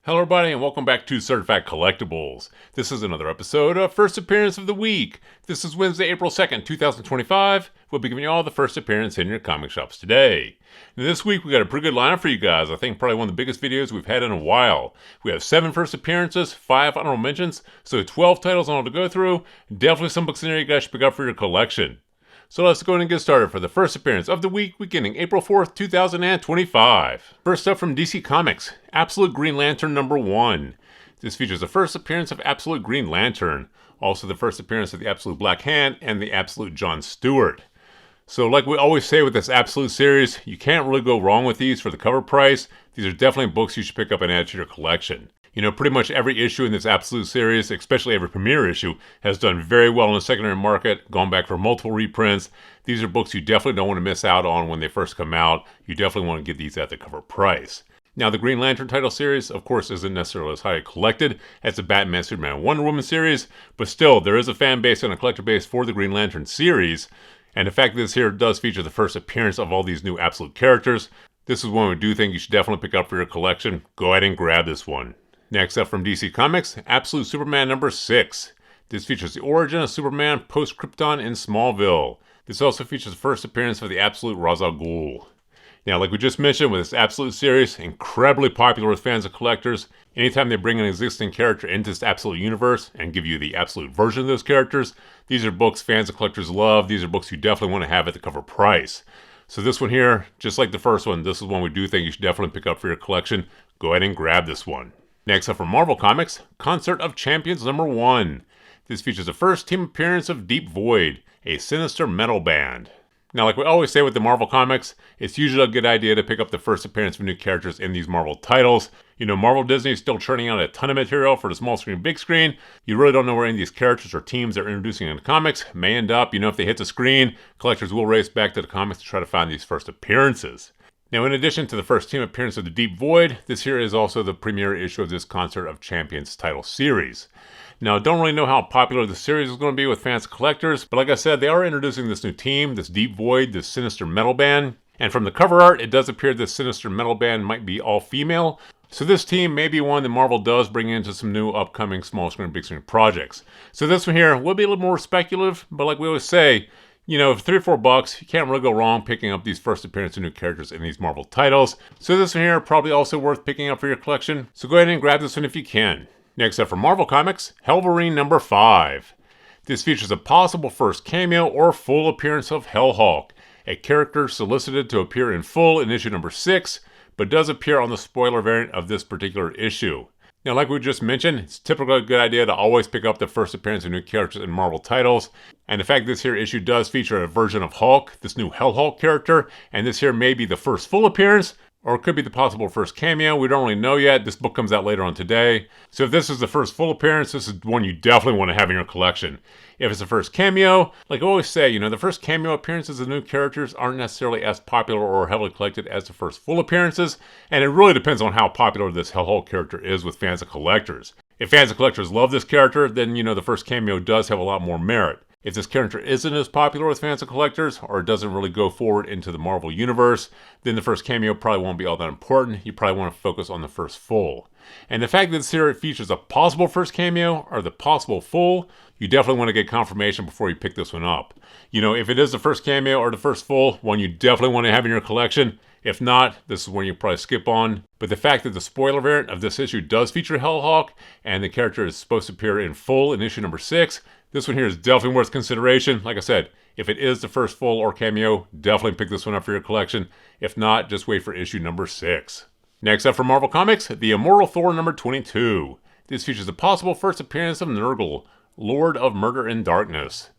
Hello everybody and welcome back to Certified Collectibles. This is another episode of First Appearance of the Week. This is Wednesday, April 2nd, 2025. We'll be giving you all the first appearance in your comic shops today. Now this week we got a pretty good lineup for you guys. I think probably one of the biggest videos we've had in a while. We have 7 first appearances, 5 honorable mentions, so 12 titles on all to go through. Definitely some books in there you guys should pick up for your collection. So let's go ahead and get started for the first appearance of the week, beginning April 4th, 2025. First up from DC Comics, Absolute Green Lantern #1. This features the first appearance of Absolute Green Lantern, also the first appearance of the Absolute Black Hand and the Absolute John Stewart. So like we always say with this Absolute series, you can't really go wrong with these for the cover price. These are definitely books you should pick up and add to your collection. You know, pretty much every issue in this Absolute series, especially every premiere issue, has done very well in the secondary market, gone back for multiple reprints. These are books you definitely don't want to miss out on when they first come out. You definitely want to get these at the cover price. Now, the Green Lantern title series, of course, isn't necessarily as highly collected as the Batman, Superman, Wonder Woman series, but still, there is a fan base and a collector base for the Green Lantern series. And the fact that this here does feature the first appearance of all these new Absolute characters, this is one we do think you should definitely pick up for your collection. Go ahead and grab this one. Next up from DC Comics, Absolute Superman #6. This features the origin of Superman post-Krypton in Smallville. This also features the first appearance of the Absolute Ra's al Ghul. Now, like we just mentioned with this Absolute series, incredibly popular with fans and collectors. Anytime they bring an existing character into this Absolute universe and give you the Absolute version of those characters, these are books fans and collectors love. These are books you definitely want to have at the cover price. So this one here, just like the first one, this is one we do think you should definitely pick up for your collection. Go ahead and grab this one. Next up from Marvel Comics, Concert of Champions #1. This features the first team appearance of Deep Void, a sinister metal band. Now, like we always say with the Marvel Comics, it's usually a good idea to pick up the first appearance of new characters in these Marvel titles. You know, Marvel Disney is still churning out a ton of material for the small screen, big screen. You really don't know where any of these characters or teams they're introducing in the comics may end up. You know, if they hit the screen, collectors will race back to the comics to try to find these first appearances. Now, in addition to the first team appearance of the Deep Void, this here is also the premiere issue of this Concert of Champions title series. Now, I don't really know how popular the series is going to be with fans and collectors, but like I said, they are introducing this new team, this Deep Void, this sinister metal band. And from the cover art, it does appear this sinister metal band might be all female. So this team may be one that Marvel does bring into some new upcoming small screen, big screen projects. So this one here will be a little more speculative, but like we always say, you know, for $3 or $4, you can't really go wrong picking up these first appearance of new characters in these Marvel titles. So this one here probably also worth picking up for your collection. So go ahead and grab this one if you can. Next up from Marvel Comics, Helverine #5. This features a possible first cameo or full appearance of Hellhawk, a character solicited to appear in full in issue #6, but does appear on the spoiler variant of this particular issue. Now, like we just mentioned, it's typically a good idea to always pick up the first appearance of new characters in Marvel titles. And the fact this here issue does feature a version of Hulk, this new Hellhawk character, and this here may be the first full appearance, or it could be the possible first cameo. We don't really know yet. This book comes out later on today. So if this is the first full appearance, this is one you definitely want to have in your collection. If it's the first cameo, like I always say, you know, the first cameo appearances of new characters aren't necessarily as popular or heavily collected as the first full appearances, and it really depends on how popular this Hellhawk character is with fans and collectors. If fans and collectors love this character, then, you know, the first cameo does have a lot more merit. If this character isn't as popular with fans and collectors, or it doesn't really go forward into the Marvel Universe, then the first cameo probably won't be all that important. You probably want to focus on the first full. And the fact that this here features a possible first cameo, or the possible full, you definitely want to get confirmation before you pick this one up. You know, if it is the first cameo or the first full, one you definitely want to have in your collection. If not, this is one you probably skip on. But the fact that the spoiler variant of this issue does feature Hellhawk, and the character is supposed to appear in full in issue #6, this one here is definitely worth consideration. Like I said, if it is the first full or cameo, definitely pick this one up for your collection. If not, just wait for issue #6. Next up from Marvel Comics, The Immortal Thor #22. This features a possible first appearance of Nurgle, Lord of Murder and Darkness.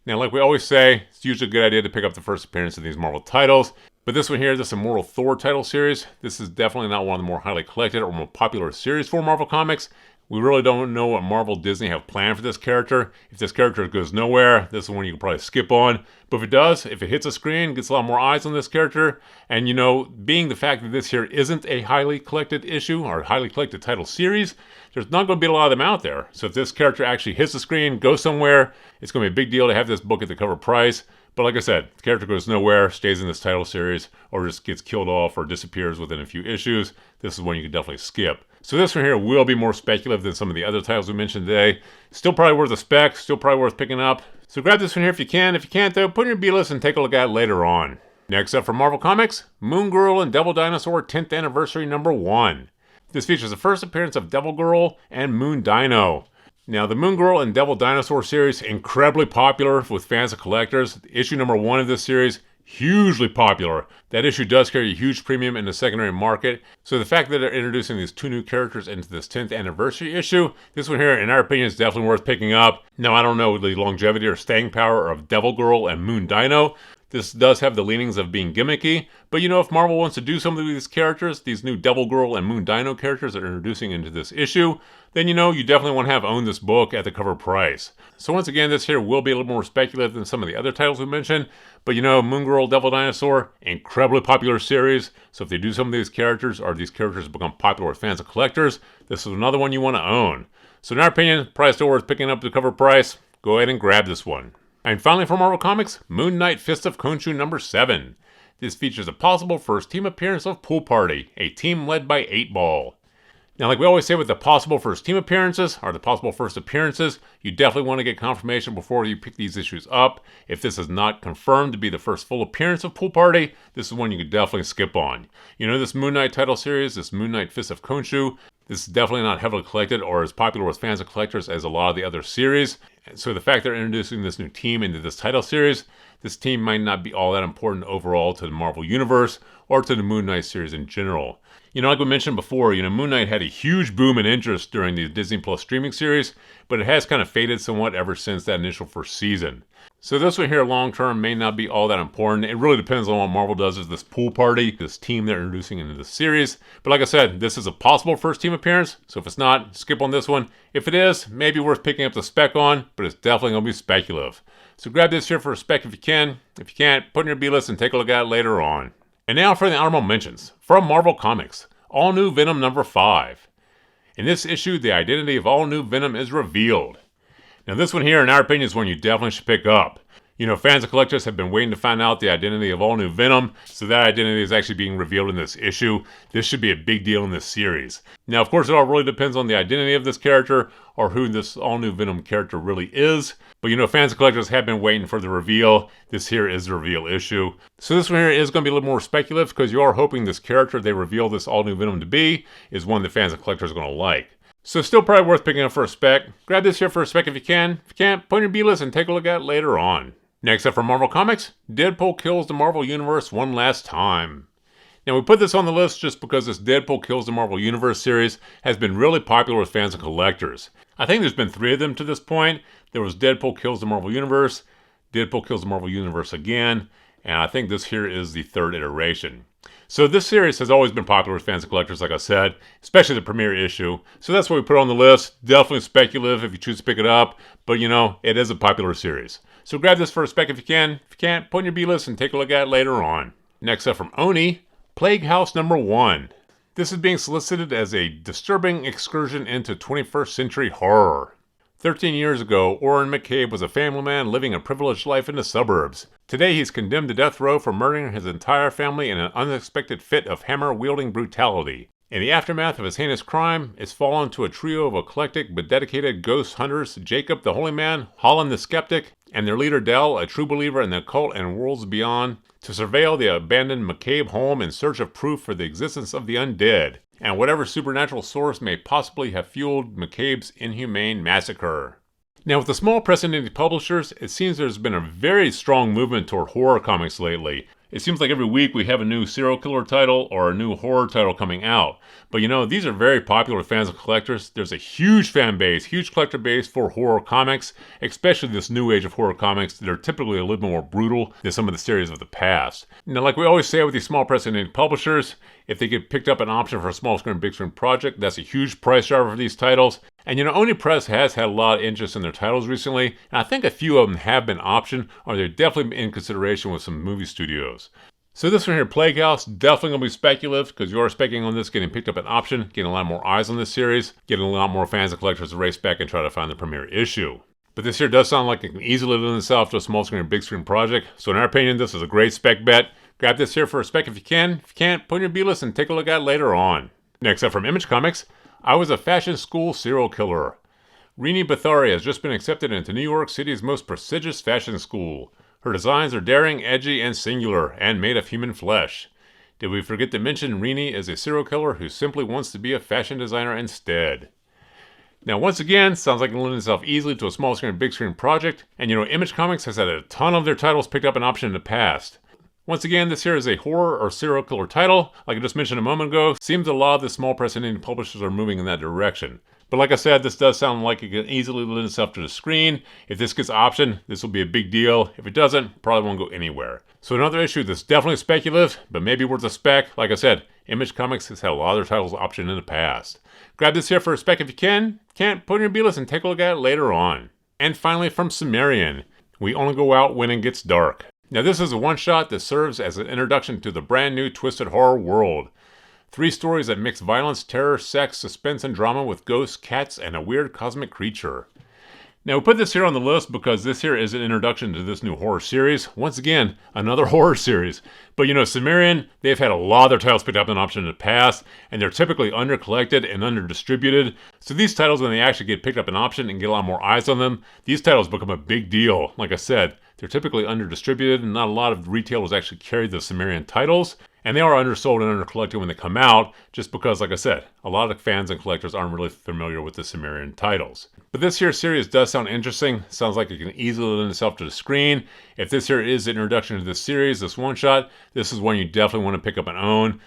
Now, like we always say, it's usually a good idea to pick up the first appearance of these Marvel titles. But this one here, this Immortal Thor title series, this is definitely not one of the more highly collected or more popular series for Marvel Comics. We really don't know what Marvel Disney have planned for this character. If this character goes nowhere, this is one you can probably skip on. But if it does, if it hits a screen, gets a lot more eyes on this character, and you know, being the fact that this here isn't a highly collected issue or highly collected title series, there's not going to be a lot of them out there. So if this character actually hits the screen, goes somewhere, it's going to be a big deal to have this book at the cover price. But like I said, the character goes nowhere, stays in this title series, or just gets killed off or disappears within a few issues. This is one you can definitely skip. So this one here will be more speculative than some of the other titles we mentioned today. Still probably worth a spec, still probably worth picking up. So grab this one here if you can. If you can't though, put it in your B-list and take a look at it later on. Next up from Marvel Comics, Moon Girl and Devil Dinosaur 10th Anniversary #1. This features the first appearance of Devil Girl and Moon Dino. Now, the Moon Girl and Devil Dinosaur series, incredibly popular with fans and collectors. Issue #1 of this series, hugely popular. That issue does carry a huge premium in the secondary market. So the fact that they're introducing these two new characters into this 10th anniversary issue, this one here, in our opinion, is definitely worth picking up. Now, I don't know the longevity or staying power of Devil Girl and Moon Dino. This does have the leanings of being gimmicky, but you know, if Marvel wants to do something with these characters, these new Devil Girl and Moon Dino characters that are introducing into this issue, then you know, you definitely want to have owned this book at the cover price. So once again, this here will be a little more speculative than some of the other titles we mentioned, but you know, Moon Girl, Devil Dinosaur, incredibly popular series, so if they do some of these characters, or these characters become popular with fans and collectors, this is another one you want to own. So in our opinion, probably still worth picking up the cover price. Go ahead and grab this one. And finally from Marvel Comics, Moon Knight Fist of Khonshu #7. This features a possible first team appearance of Pool Party, a team led by 8-Ball. Now, like we always say with the possible first team appearances, or the possible first appearances, you definitely want to get confirmation before you pick these issues up. If this is not confirmed to be the first full appearance of Pool Party, this is one you could definitely skip on. You know, this Moon Knight title series, this Moon Knight Fist of Khonshu, this is definitely not heavily collected or as popular with fans and collectors as a lot of the other series. So the fact they're introducing this new team into this title series, this team might not be all that important overall to the Marvel Universe or to the Moon Knight series in general. You know, like we mentioned before, you know, Moon Knight had a huge boom in interest during the Disney Plus streaming series, but it has kind of faded somewhat ever since that initial first season. So this one here long term may not be all that important. It really depends on what Marvel does with this Pool Party, this team they're introducing into the series. But like I said, this is a possible first team appearance, so if it's not, skip on this one. If it is, maybe worth picking up the spec on, but it's definitely going to be speculative. So grab this here for a spec if you can. If you can't, put it in your B-list and take a look at it later on. And now for the honorable mentions. From Marvel Comics, All New Venom #5. In this issue, the identity of All New Venom is revealed. Now this one here, in our opinion, is one you definitely should pick up. You know, fans and collectors have been waiting to find out the identity of All New Venom, so that identity is actually being revealed in this issue. This should be a big deal in this series. Now, of course, it all really depends on the identity of this character, or who this All New Venom character really is. But you know, fans and collectors have been waiting for the reveal. This here is the reveal issue. So this one here is going to be a little more speculative, because you are hoping this character they reveal this All New Venom to be is one that fans and collectors are going to like. So still probably worth picking up for a spec. Grab this here for a spec if you can. If you can't, put in your B-list and take a look at it later on. Next up from Marvel Comics, Deadpool Kills the Marvel Universe One Last Time. Now we put this on the list just because this Deadpool Kills the Marvel Universe series has been really popular with fans and collectors. I think there's been 3 of them to this point. There was Deadpool Kills the Marvel Universe, Deadpool Kills the Marvel Universe again, and I think this here is the 3rd iteration. So this series has always been popular with fans and collectors, like I said, especially the premiere issue. So that's what we put on the list. Definitely speculative if you choose to pick it up, but you know, it is a popular series. So grab this for a spec if you can. If you can't, put in your B-list and take a look at it later on. Next up from Oni, Plague House #1. This is being solicited as a disturbing excursion into 21st century horror. 13 years ago, Orrin McCabe was a family man living a privileged life in the suburbs. Today, he's condemned to death row for murdering his entire family in an unexpected fit of hammer-wielding brutality. In the aftermath of his heinous crime, it's fallen to a trio of eclectic but dedicated ghost hunters, Jacob the Holy Man, Holland the Skeptic, and their leader Dell, a true believer in the occult and worlds beyond, to surveil the abandoned McCabe home in search of proof for the existence of the undead, and whatever supernatural source may possibly have fueled McCabe's inhumane massacre. Now, with the small press and indie publishers, it seems there's been a very strong movement toward horror comics lately. It seems like every week we have a new serial killer title or a new horror title coming out. But you know, these are very popular with fans and collectors. There's a huge fan base, huge collector base for horror comics, especially this new age of horror comics that are typically a little more brutal than some of the series of the past. Now, like we always say with these small press and indie publishers, if they get picked up an option for a small screen, big screen project, that's a huge price driver for these titles. And you know, Oni Press has had a lot of interest in their titles recently, and I think a few of them have been optioned, or they're definitely in consideration with some movie studios. So this one here, Plague House, definitely going to be speculative, because you are speculating on this getting picked up an option, getting a lot more eyes on this series, getting a lot more fans and collectors to race back and try to find the premiere issue. But this here does sound like it can easily lend itself to a small screen, big screen project, so in our opinion, this is a great spec bet. Grab this here for a spec if you can. If you can't, put in your B-list and take a look at it later on. Next up from Image Comics, I was a fashion school serial killer. Rini Bathari has just been accepted into New York City's most prestigious fashion school. Her designs are daring, edgy, and singular, and made of human flesh. Did we forget to mention Rini is a serial killer who simply wants to be a fashion designer instead? Now, once again, sounds like it lends itself easily to a small screen, big screen project, and Image Comics has had a ton of their titles picked up an option in the past. Once again, this here is a horror or serial killer title. Like I just mentioned a moment ago, seems a lot of the small press and indie publishers are moving in that direction. But like I said, this does sound like it can easily lend itself to the screen. If this gets optioned, this will be a big deal. If it doesn't, probably won't go anywhere. So another issue that's definitely speculative, but maybe worth a spec. Like I said, Image Comics has had a lot of their titles optioned in the past. Grab this here for a spec if you can. Can't, put it in your B-list and take a look at it later on. And finally, from Cimmerian, We Only Go Out When It Gets Dark. Now this is a one-shot that serves as an introduction to the brand new twisted horror world. 3 stories that mix violence, terror, sex, suspense, and drama with ghosts, cats, and a weird cosmic creature. Now we put this here on the list because this here is an introduction to this new horror series. Once again, another horror series. But Cimmerian, they've had a lot of their titles picked up in option in the past, and they're typically under-collected and under-distributed. So these titles, when they actually get picked up in option and get a lot more eyes on them, these titles become a big deal. Like I said, they're typically under-distributed, and not a lot of retailers actually carry the Cimmerian titles. And they are undersold and undercollected when they come out, just because, like I said, a lot of fans and collectors aren't really familiar with the Cimmerian titles. But this here series does sound interesting. Sounds like it can easily lend itself to the screen. If this here is an introduction to this series, this one-shot, this is one you definitely want to pick up and own.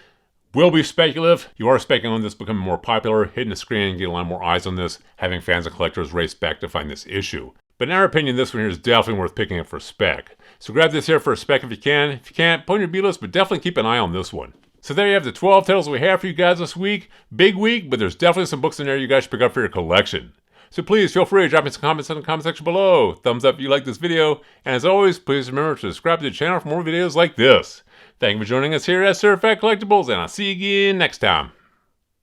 Will be speculative. You are speculating on this becoming more popular, hitting the screen, getting a lot more eyes on this, having fans and collectors race back to find this issue. But in our opinion, this one here is definitely worth picking up for spec. So grab this here for a spec if you can. If you can't, put in your B-list, but definitely keep an eye on this one. So there you have the 12 titles we have for you guys this week. Big week, but there's definitely some books in there you guys should pick up for your collection. So please feel free to drop me some comments in the comment section below. Thumbs up if you like this video. And as always, please remember to subscribe to the channel for more videos like this. Thank you for joining us here at Certified Collectibles, and I'll see you again next time.